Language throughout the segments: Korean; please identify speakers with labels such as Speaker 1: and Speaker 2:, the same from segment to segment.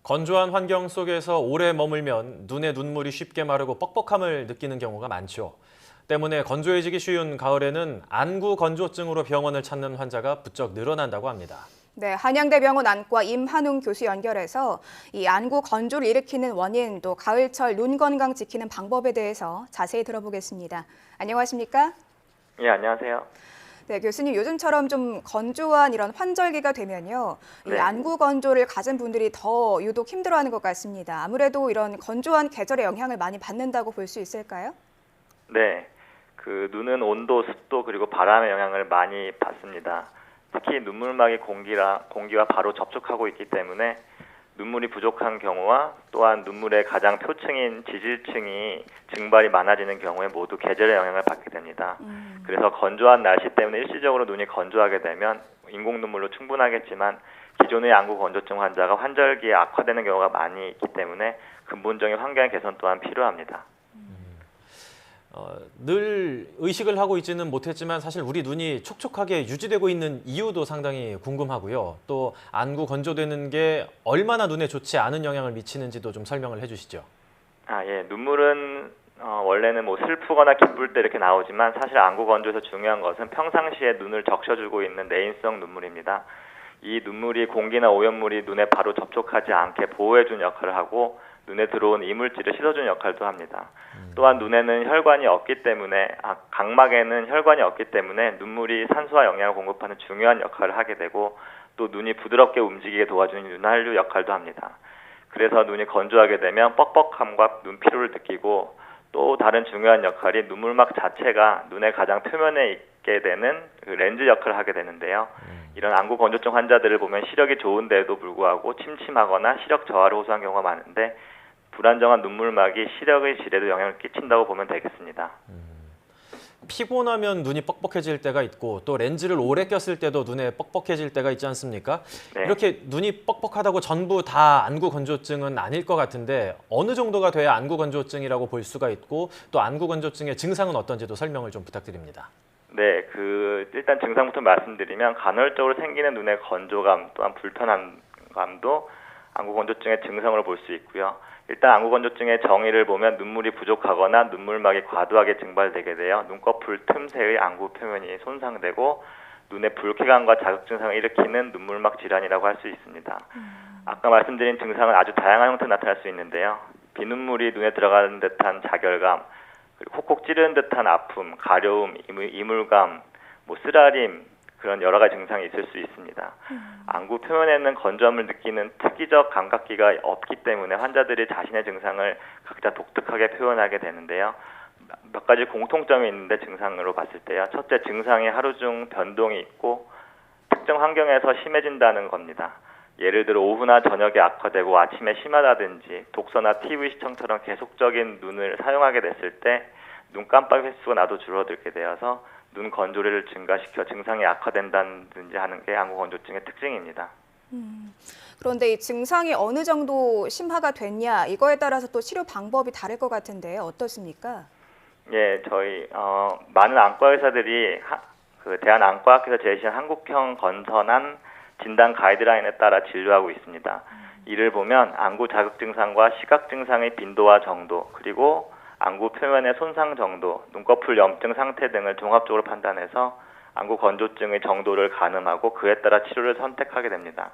Speaker 1: 건조한 환경 속에서 오래 머물면 눈의 눈물이 쉽게 마르고 뻑뻑함을 느끼는 경우가 많죠. 때문에 건조해지기 쉬운 가을에는 안구 건조증으로 병원을 찾는 환자가 부쩍 늘어난다고 합니다.
Speaker 2: 네, 한양대병원 안과 임한웅 교수 연결해서 이 안구 건조를 일으키는 원인 또 가을철 눈 건강 지키는 방법에 대해서 자세히 들어보겠습니다. 안녕하십니까?
Speaker 3: 예, 안녕하세요.
Speaker 2: 네, 교수님 요즘처럼 좀 건조한 이런 환절기가 되면요. 이
Speaker 3: 네.
Speaker 2: 안구 건조를 가진 분들이 더 유독 힘들어하는 것 같습니다. 아무래도 이런 건조한 계절의 영향을 많이 받는다고 볼 수 있을까요?
Speaker 3: 네. 그 눈은 온도, 습도 그리고 바람의 영향을 많이 받습니다. 특히 눈물막이 공기와 바로 접촉하고 있기 때문에 눈물이 부족한 경우와 또한 눈물의 가장 표층인 지질층이 증발이 많아지는 경우에 모두 계절의 영향을 받게 됩니다. 그래서 건조한 날씨 때문에 일시적으로 눈이 건조하게 되면 인공 눈물로 충분하겠지만 기존의 안구 건조증 환자가 환절기에 악화되는 경우가 많이 있기 때문에 근본적인 환경 개선 또한 필요합니다.
Speaker 1: 늘 의식을 하고 있지는 못했지만 사실 우리 눈이 촉촉하게 유지되고 있는 이유도 상당히 궁금하고요. 또 안구 건조되는 게 얼마나 눈에 좋지 않은 영향을 미치는지도 좀 설명을 해주시죠.
Speaker 3: 예. 눈물은 원래는 뭐 슬프거나 기쁠 때 이렇게 나오지만 사실 안구 건조에서 중요한 것은 평상시에 눈을 적셔주고 있는 내인성 눈물입니다. 이 눈물이 공기나 오염물이 눈에 바로 접촉하지 않게 보호해주는 역할을 하고 눈에 들어온 이물질을 씻어주는 역할도 합니다. 또한 눈에는 혈관이 없기 때문에 각막에는 혈관이 없기 때문에 눈물이 산소와 영양을 공급하는 중요한 역할을 하게 되고 또 눈이 부드럽게 움직이게 도와주는 윤활유 역할도 합니다. 그래서 눈이 건조하게 되면 뻑뻑함과 눈피로를 느끼고 또 다른 중요한 역할이 눈물막 자체가 눈의 가장 표면에 있게 되는 그 렌즈 역할을 하게 되는데요. 이런 안구 건조증 환자들을 보면 시력이 좋은데도 불구하고 침침하거나 시력 저하를 호소한 경우가 많은데 불안정한 눈물막이 시력의 질에도 영향을 끼친다고 보면 되겠습니다.
Speaker 1: 피곤하면 눈이 뻑뻑해질 때가 있고 또 렌즈를 오래 꼈을 때도 눈에 뻑뻑해질 때가 있지 않습니까?
Speaker 3: 네.
Speaker 1: 이렇게 눈이 뻑뻑하다고 전부 다 안구 건조증은 아닐 것 같은데 어느 정도가 돼야 안구 건조증이라고 볼 수가 있고 또 안구 건조증의 증상은 어떤지도 설명을 좀 부탁드립니다.
Speaker 3: 네, 일단 증상부터 말씀드리면 간헐적으로 생기는 눈의 건조감 또한 불편함도 안구 건조증의 증상으로 볼 수 있고요. 일단 안구 건조증의 정의를 보면 눈물이 부족하거나 눈물막이 과도하게 증발되게 되어 눈꺼풀 틈새의 안구 표면이 손상되고 눈의 불쾌감과 자극 증상을 일으키는 눈물막 질환이라고 할 수 있습니다. 아까 말씀드린 증상은 아주 다양한 형태로 나타날 수 있는데요. 비눈물이 눈에 들어가는 듯한 자결감, 그리고 콕콕 찌르는 듯한 아픔, 가려움, 이물감, 쓰라림 그런 여러 가지 증상이 있을 수 있습니다. 안구 표면에는 건조함을 느끼는 특이적 감각기가 없기 때문에 환자들이 자신의 증상을 각자 독특하게 표현하게 되는데요. 몇 가지 공통점이 있는데 증상으로 봤을 때요. 첫째, 증상이 하루 중 변동이 있고 특정 환경에서 심해진다는 겁니다. 예를 들어 오후나 저녁에 악화되고 아침에 심하다든지 독서나 TV 시청처럼 계속적인 눈을 사용하게 됐을 때 눈 깜빡 횟수가 나도 줄어들게 되어서 눈 건조를 증가시켜 증상이 악화된다든지 하는 게 안구 건조증의 특징입니다.
Speaker 2: 그런데 이 증상이 어느 정도 심화가 됐냐 이거에 따라서 또 치료 방법이 다를 것 같은데 어떻습니까?
Speaker 3: 예, 저희 많은 안과 의사들이 대한안과학회에서 제시한 한국형 건선한 진단 가이드라인에 따라 진료하고 있습니다. 이를 보면 안구 자극 증상과 시각 증상의 빈도와 정도, 그리고 안구 표면의 손상 정도, 눈꺼풀 염증 상태 등을 종합적으로 판단해서 안구 건조증의 정도를 가늠하고 그에 따라 치료를 선택하게 됩니다.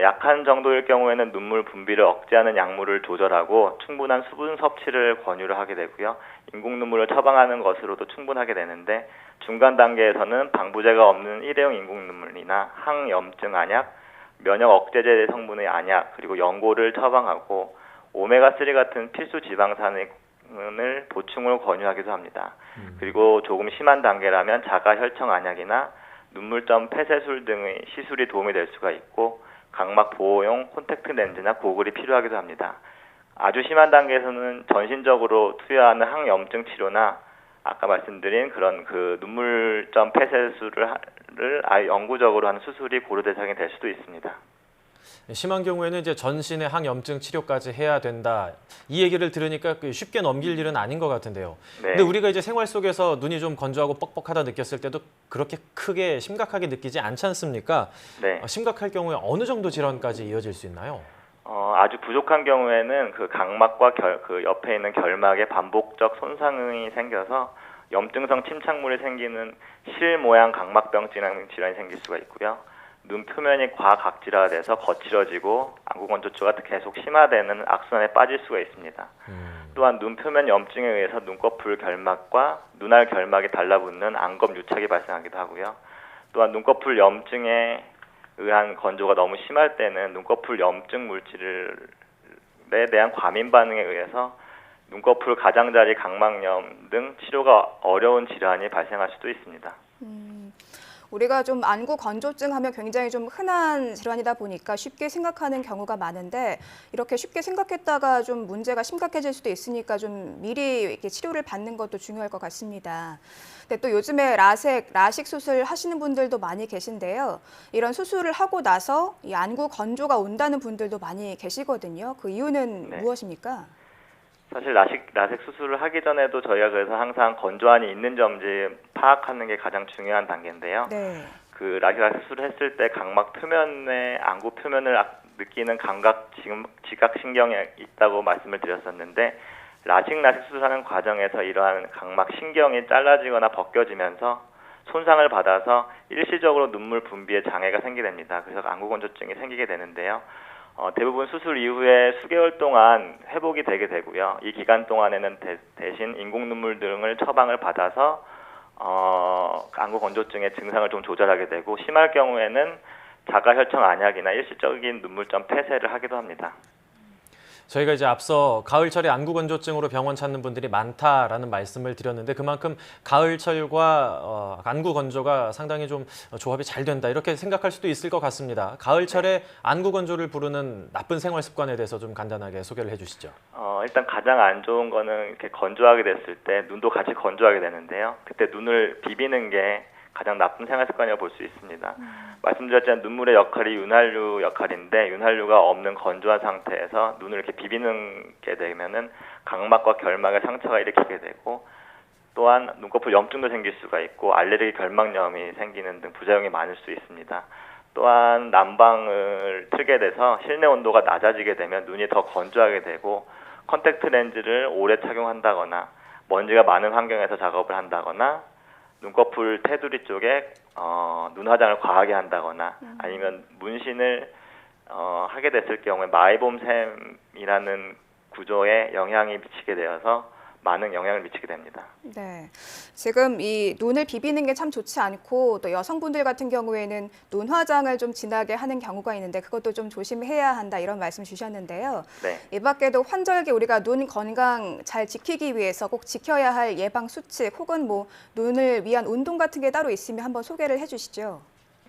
Speaker 3: 약한 정도일 경우에는 눈물 분비를 억제하는 약물을 조절하고 충분한 수분 섭취를 권유를 하게 되고요. 인공 눈물을 처방하는 것으로도 충분하게 되는데 중간 단계에서는 방부제가 없는 일회용 인공 눈물이나 항염증 안약, 면역 억제제 성분의 안약, 그리고 연고를 처방하고 오메가3 같은 필수 지방산을 보충을 권유하기도 합니다. 그리고 조금 심한 단계라면 자가 혈청 안약이나 눈물점 폐쇄술 등의 시술이 도움이 될 수가 있고 각막 보호용 콘택트 렌즈나 고글이 필요하기도 합니다. 아주 심한 단계에서는 전신적으로 투여하는 항염증 치료나 아까 말씀드린 그런 눈물점 폐쇄술을 아예 영구적으로 하는 수술이 고려 대상이 될 수도 있습니다.
Speaker 1: 심한 경우에는 이제 전신의 항염증 치료까지 해야 된다. 이 얘기를 들으니까 쉽게 넘길 일은 아닌 것 같은데요.
Speaker 3: 네.
Speaker 1: 근데 우리가 이제 생활 속에서 눈이 좀 건조하고 뻑뻑하다 느꼈을 때도 그렇게 크게 심각하게 느끼지 않지 않습니까?
Speaker 3: 네.
Speaker 1: 심각할 경우에 어느 정도 질환까지 이어질 수 있나요?
Speaker 3: 아주 부족한 경우에는 그 각막과 그 옆에 있는 결막에 반복적 손상이 생겨서 염증성 침착물이 생기는 실 모양 각막병증이라는 질환이 생길 수가 있고요. 눈 표면이 과각질화돼서 거칠어지고 안구 건조증가 계속 심화되는 악순환에 빠질 수가 있습니다. 또한 눈 표면 염증에 의해서 눈꺼풀 결막과 눈알 결막이 달라붙는 안검 유착이 발생하기도 하고요. 또한 눈꺼풀 염증에 의한 건조가 너무 심할 때는 눈꺼풀 염증 물질에 대한 과민 반응에 의해서 눈꺼풀 가장자리 각막염 등 치료가 어려운 질환이 발생할 수도 있습니다.
Speaker 2: 우리가 좀 안구 건조증 하면 굉장히 좀 흔한 질환이다 보니까 쉽게 생각하는 경우가 많은데 이렇게 쉽게 생각했다가 좀 문제가 심각해질 수도 있으니까 좀 미리 이렇게 치료를 받는 것도 중요할 것 같습니다. 근데 또 요즘에 라식 수술 하시는 분들도 많이 계신데요. 이런 수술을 하고 나서 이 안구 건조가 온다는 분들도 많이 계시거든요. 그 이유는
Speaker 3: 네.
Speaker 2: 무엇입니까?
Speaker 3: 사실 라섹 수술을 하기 전에도 저희가 그래서 항상 건조한이 있는 점지 파악하는 게 가장 중요한 단계인데요.
Speaker 2: 네.
Speaker 3: 그 라섹 수술을 했을 때 각막 표면에 안구 표면을 느끼는 지각 신경이 있다고 말씀을 드렸었는데 라식 수술하는 과정에서 이러한 각막 신경이 잘라지거나 벗겨지면서 손상을 받아서 일시적으로 눈물 분비에 장애가 생기게 됩니다. 그래서 안구 건조증이 생기게 되는데요. 대부분 수술 이후에 수개월 동안 회복이 되게 되고요. 이 기간 동안에는 대신 인공 눈물 등을 처방을 받아서 안구 건조증의 증상을 좀 조절하게 되고 심할 경우에는 자가혈청 안약이나 일시적인 눈물점 폐쇄를 하기도 합니다.
Speaker 1: 저희가 이제 앞서 가을철에 안구 건조증으로 병원 찾는 분들이 많다라는 말씀을 드렸는데 그만큼 가을철과 안구 건조가 상당히 좀 조합이 잘 된다 이렇게 생각할 수도 있을 것 같습니다. 가을철에 안구 건조를 부르는 나쁜 생활 습관에 대해서 좀 간단하게 소개를 해주시죠.
Speaker 3: 일단 가장 안 좋은 거는 이렇게 건조하게 됐을 때 눈도 같이 건조하게 되는데요. 그때 눈을 비비는 게 가장 나쁜 생활 습관이라고 볼 수 있습니다. 말씀드렸지만 눈물의 역할이 윤활유 역할인데 윤활유가 없는 건조한 상태에서 눈을 이렇게 비비는 게 되면은 각막과 결막에 상처가 일으키게 되고 또한 눈꺼풀 염증도 생길 수가 있고 알레르기 결막염이 생기는 등 부작용이 많을 수 있습니다. 또한 난방을 틀게 돼서 실내 온도가 낮아지게 되면 눈이 더 건조하게 되고 컨택트 렌즈를 오래 착용한다거나 먼지가 많은 환경에서 작업을 한다거나 눈꺼풀 테두리 쪽에 눈화장을 과하게 한다거나 아니면 문신을 하게 됐을 경우에 마이봄샘이라는 구조에 영향이 미치게 되어서 많은 영향을 미치게 됩니다.
Speaker 2: 네, 지금 이 눈을 비비는 게 참 좋지 않고 또 여성분들 같은 경우에는 눈 화장을 좀 진하게 하는 경우가 있는데 그것도 좀 조심해야 한다 이런 말씀 주셨는데요.
Speaker 3: 네.
Speaker 2: 이 밖에도 환절기 우리가 눈 건강 잘 지키기 위해서 꼭 지켜야 할 예방 수칙 혹은 뭐 눈을 위한 운동 같은 게 따로 있으면 한번 소개를 해주시죠.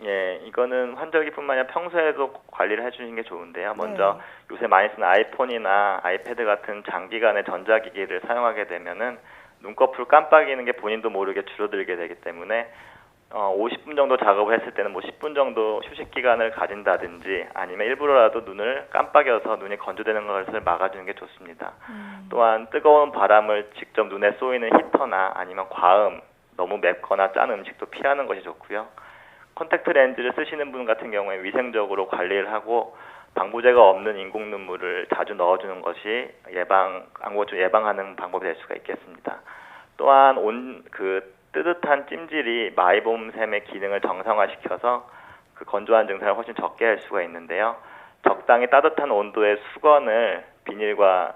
Speaker 3: 예, 이거는 환절기뿐만 아니라 평소에도 관리를 해주시는 게 좋은데요. 먼저 요새 많이 쓰는 아이폰이나 아이패드 같은 장기간의 전자기기를 사용하게 되면은 눈꺼풀 깜빡이는 게 본인도 모르게 줄어들게 되기 때문에 50분 정도 작업을 했을 때는 뭐 10분 정도 휴식 기간을 가진다든지 아니면 일부러라도 눈을 깜빡여서 눈이 건조되는 것을 막아주는 게 좋습니다. 또한 뜨거운 바람을 직접 눈에 쏘이는 히터나 아니면 과음, 너무 맵거나 짠 음식도 피하는 것이 좋고요. 컨택트 렌즈를 쓰시는 분 같은 경우에 위생적으로 관리를 하고 방부제가 없는 인공 눈물을 자주 넣어주는 것이 안구 건조증 예방하는 방법이 될 수가 있겠습니다. 또한 뜨뜻한 찜질이 마이봄샘의 기능을 정상화시켜서 그 건조한 증상을 훨씬 적게 할 수가 있는데요. 적당히 따뜻한 온도의 수건을 비닐과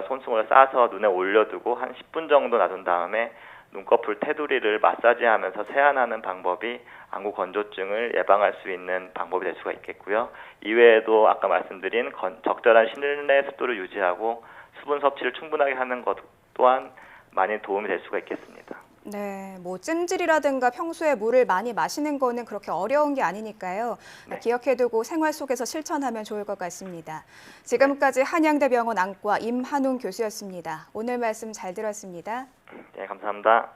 Speaker 3: 손수건을 싸서 눈에 올려두고 한 10분 정도 놔둔 다음에 눈꺼풀 테두리를 마사지하면서 세안하는 방법이 안구 건조증을 예방할 수 있는 방법이 될 수가 있겠고요. 이외에도 아까 말씀드린 적절한 실내 습도를 유지하고 수분 섭취를 충분하게 하는 것 또한 많이 도움이 될 수가 있겠습니다.
Speaker 2: 네, 뭐 찜질이라든가 평소에 물을 많이 마시는 거는 그렇게 어려운 게 아니니까요.
Speaker 3: 네.
Speaker 2: 기억해두고 생활 속에서 실천하면 좋을 것 같습니다. 지금까지 한양대병원 안과 임한웅 교수였습니다. 오늘 말씀 잘 들었습니다.
Speaker 3: 네, 감사합니다.